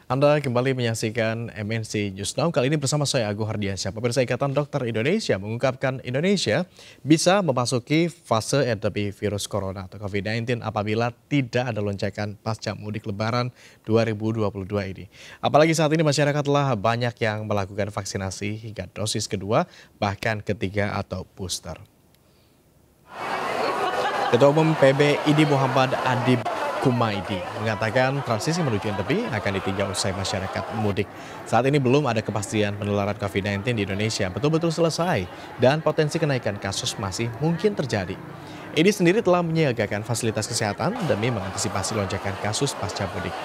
Anda kembali menyaksikan MNC News Now. Kali ini bersama saya Agung Hardiansyah. Pemirsa Ikatan Dokter Indonesia mengungkapkan Indonesia bisa memasuki fase endemi virus corona atau COVID-19 apabila tidak ada lonjakan pasca mudik Lebaran 2022 ini. Apalagi saat ini masyarakat telah banyak yang melakukan vaksinasi hingga dosis kedua, bahkan ketiga atau booster. Ketua Umum PBID Muhammad Adib Kumaydi mengatakan transisi menuju endemi akan ditinjau usai masyarakat mudik. Saat ini belum ada kepastian penularan COVID-19 di Indonesia betul-betul selesai dan potensi kenaikan kasus masih mungkin terjadi. IDI sendiri telah menyiagakan fasilitas kesehatan demi mengantisipasi lonjakan kasus pasca mudik.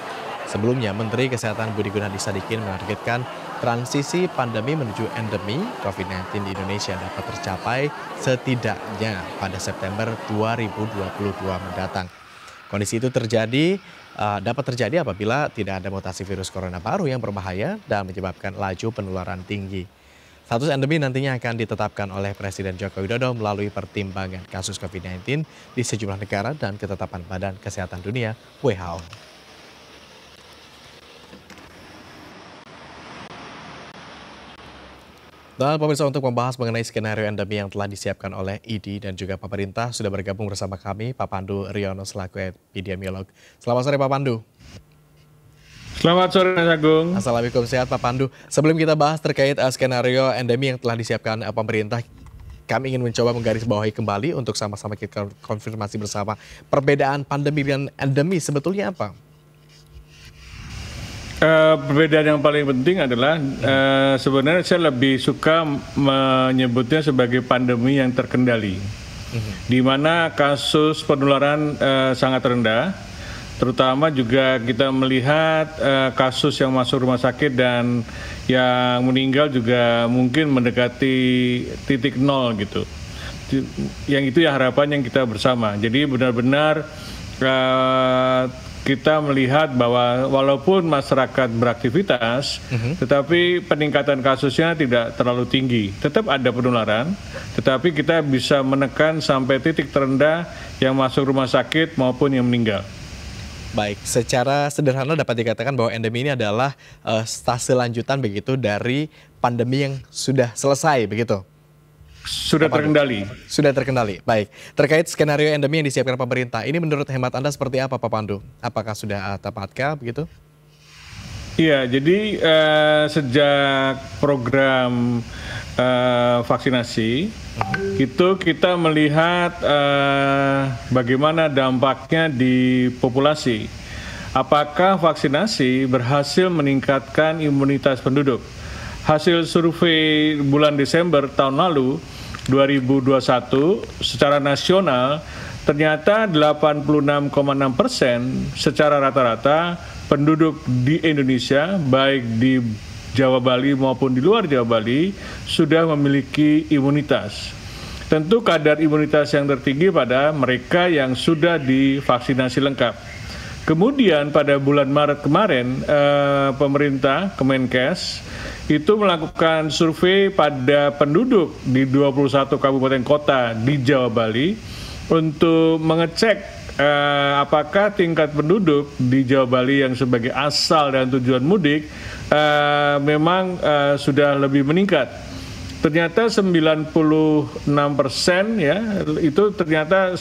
Sebelumnya, Menteri Kesehatan Budi Gunadi Sadikin menargetkan transisi pandemi menuju endemi COVID-19 di Indonesia dapat tercapai setidaknya pada September 2022 mendatang. Kondisi itu dapat terjadi apabila tidak ada mutasi virus corona baru yang berbahaya dan menyebabkan laju penularan tinggi. Status endemi nantinya akan ditetapkan oleh Presiden Joko Widodo melalui pertimbangan kasus COVID-19 di sejumlah negara dan ketetapan Badan Kesehatan Dunia (WHO). Dan pemirsa, untuk membahas mengenai skenario endemi yang telah disiapkan oleh IDI dan juga pemerintah, sudah bergabung bersama kami Pak Pandu Riono selaku epidemiolog. Selamat sore Pak Pandu. Selamat sore Mas Agung. Assalamualaikum, sehat Pak Pandu. Sebelum kita bahas terkait skenario endemi yang telah disiapkan pemerintah, kami ingin mencoba menggarisbawahi kembali untuk sama-sama kita konfirmasi bersama perbedaan pandemi dan endemi sebetulnya apa? Perbedaan yang paling penting adalah sebenarnya saya lebih suka menyebutnya sebagai pandemi yang terkendali, di mana kasus penularan sangat rendah, terutama juga kita melihat kasus yang masuk rumah sakit dan yang meninggal juga mungkin mendekati titik nol gitu. Yang itu ya harapan yang kita bersama. Jadi benar-benar kita melihat bahwa walaupun masyarakat beraktivitas, tetapi peningkatan kasusnya tidak terlalu tinggi. Tetap ada penularan, tetapi kita bisa menekan sampai titik terendah yang masuk rumah sakit maupun yang meninggal. Baik, secara sederhana dapat dikatakan bahwa endemi ini adalah stase lanjutan begitu dari pandemi yang sudah selesai, begitu? Sudah terkendali. Sudah terkendali, baik. Terkait skenario endemi yang disiapkan pemerintah, ini menurut hemat Anda seperti apa Pak Pandu? Apakah sudah tepatkah begitu? Iya, jadi sejak program vaksinasi, itu kita melihat bagaimana dampaknya di populasi. Apakah vaksinasi berhasil meningkatkan imunitas penduduk? Hasil survei bulan Desember tahun lalu, 2021, secara nasional, ternyata 86,6% secara rata-rata penduduk di Indonesia, baik di Jawa Bali maupun di luar Jawa Bali, sudah memiliki imunitas. Tentu kadar imunitas yang tertinggi pada mereka yang sudah divaksinasi lengkap. Kemudian pada bulan Maret kemarin, pemerintah, Kemenkes, itu melakukan survei pada penduduk di 21 kabupaten kota di Jawa Bali untuk mengecek apakah tingkat penduduk di Jawa Bali yang sebagai asal dan tujuan mudik memang sudah lebih meningkat. Ternyata 96% ya itu ternyata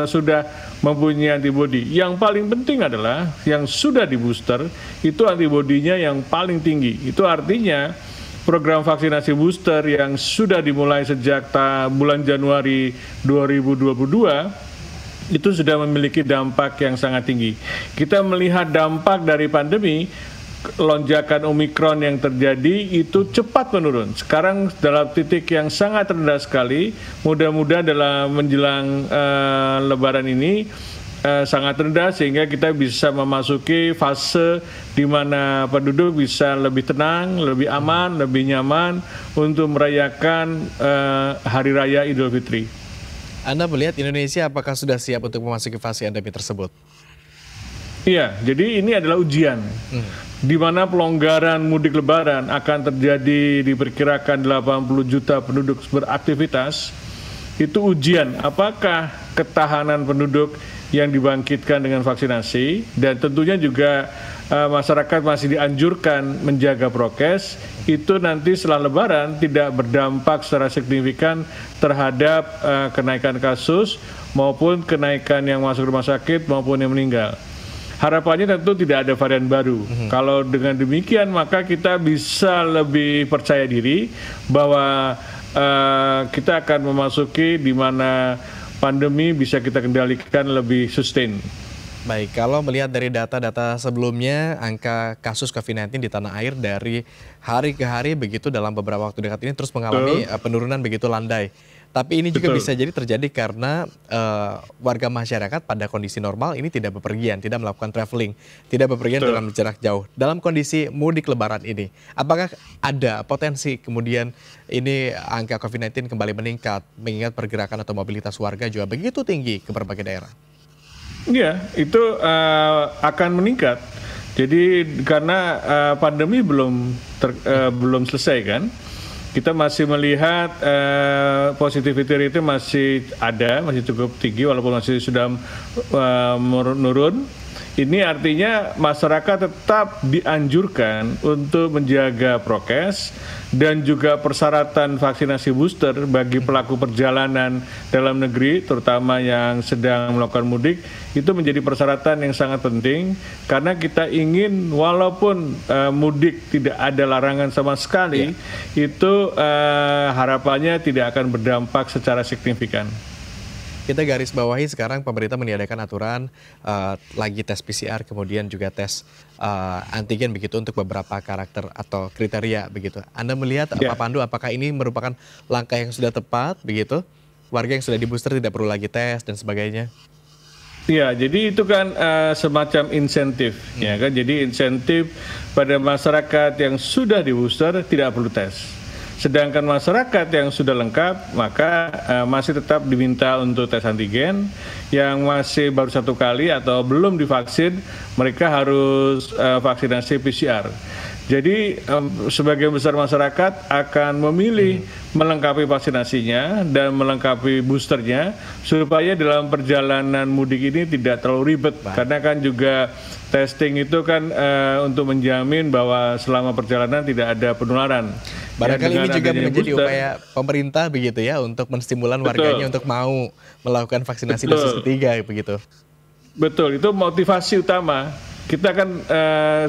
sudah mempunyai antibodi. Yang paling penting adalah yang sudah di booster itu antibodinya yang paling tinggi. Itu artinya program vaksinasi booster yang sudah dimulai sejak bulan Januari 2022 itu sudah memiliki dampak yang sangat tinggi. Kita melihat dampak dari pandemi, lonjakan Omikron yang terjadi itu cepat menurun. Sekarang dalam titik yang sangat rendah sekali. Mudah-mudahan dalam menjelang Lebaran ini sangat rendah sehingga kita bisa memasuki fase di mana penduduk bisa lebih tenang, lebih aman, lebih nyaman untuk merayakan Hari Raya Idul Fitri. Anda melihat Indonesia apakah sudah siap untuk memasuki fase endemi tersebut? Iya, jadi ini adalah ujian. Di mana pelonggaran mudik Lebaran akan terjadi diperkirakan 80 juta penduduk beraktivitas, itu ujian apakah ketahanan penduduk yang dibangkitkan dengan vaksinasi, dan tentunya juga masyarakat masih dianjurkan menjaga prokes, itu nanti setelah Lebaran tidak berdampak secara signifikan terhadap kenaikan kasus maupun kenaikan yang masuk rumah sakit maupun yang meninggal. Harapannya tentu tidak ada varian baru. Kalau dengan demikian maka kita bisa lebih percaya diri bahwa kita akan memasuki di mana pandemi bisa kita kendalikan lebih sustain. Baik, kalau melihat dari data-data sebelumnya, angka kasus COVID-19 di tanah air dari hari ke hari begitu dalam beberapa waktu dekat ini terus mengalami penurunan begitu landai. Tapi ini juga bisa jadi terjadi karena warga masyarakat pada kondisi normal ini tidak bepergian, tidak melakukan traveling, tidak bepergian dalam jarak jauh. Dalam kondisi mudik lebaran ini, apakah ada potensi kemudian ini angka COVID-19 kembali meningkat, mengingat pergerakan atau mobilitas warga juga begitu tinggi ke berbagai daerah? Iya, itu akan meningkat. Jadi karena pandemi belum selesai kan, kita masih melihat positivity rate masih ada, masih cukup tinggi walaupun masih sudah menurun. Ini artinya masyarakat tetap dianjurkan untuk menjaga prokes dan juga persyaratan vaksinasi booster bagi pelaku perjalanan dalam negeri, terutama yang sedang melakukan mudik, itu menjadi persyaratan yang sangat penting karena kita ingin walaupun mudik tidak ada larangan sama sekali, itu harapannya tidak akan berdampak secara signifikan. Kita garis bawahi sekarang pemerintah meniadakan aturan lagi tes PCR kemudian juga tes antigen begitu untuk beberapa karakter atau kriteria begitu. Anda melihat Pak Pandu apakah ini merupakan langkah yang sudah tepat begitu? Warga yang sudah di booster tidak perlu lagi tes dan sebagainya. Ya, jadi itu kan semacam insentif, ya kan? Jadi insentif pada masyarakat yang sudah di booster tidak perlu tes. Sedangkan masyarakat yang sudah lengkap, maka masih tetap diminta untuk tes antigen. Yang masih baru 1 kali atau belum divaksin, mereka harus vaksinasi PCR. Jadi sebagian besar masyarakat akan memilih melengkapi vaksinasinya dan melengkapi boosternya supaya dalam perjalanan mudik ini tidak terlalu ribet. Karena kan juga testing itu kan untuk menjamin bahwa selama perjalanan tidak ada penularan. Barangkali ini juga menjadi upaya pemerintah begitu ya untuk menstimulan warganya untuk mau melakukan vaksinasi dosis ketiga begitu. Betul, itu motivasi utama. Kita kan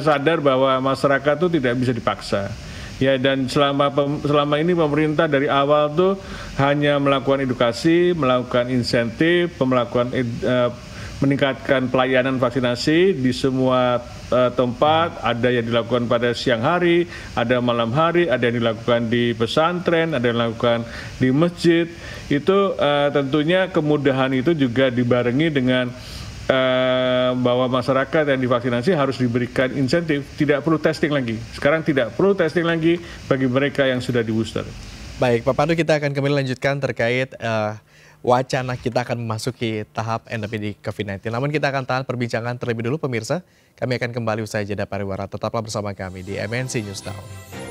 sadar bahwa masyarakat itu tidak bisa dipaksa. Ya, dan selama ini pemerintah dari awal tuh hanya melakukan edukasi, melakukan insentif, meningkatkan pelayanan vaksinasi di semua tempat. Ada yang dilakukan pada siang hari, ada malam hari, ada yang dilakukan di pesantren, ada yang dilakukan di masjid. Itu tentunya kemudahan itu juga dibarengi dengan bahwa masyarakat yang divaksinasi harus diberikan insentif, tidak perlu testing lagi. Sekarang tidak perlu testing lagi bagi mereka yang sudah di booster. Baik, Pak Pandu, kita akan kembali lanjutkan terkait wacana kita akan memasuki tahap endemi COVID-19. Namun kita akan tahan perbincangan terlebih dulu pemirsa. Kami akan kembali usai jeda pariwara. Tetaplah bersama kami di MNC News Now.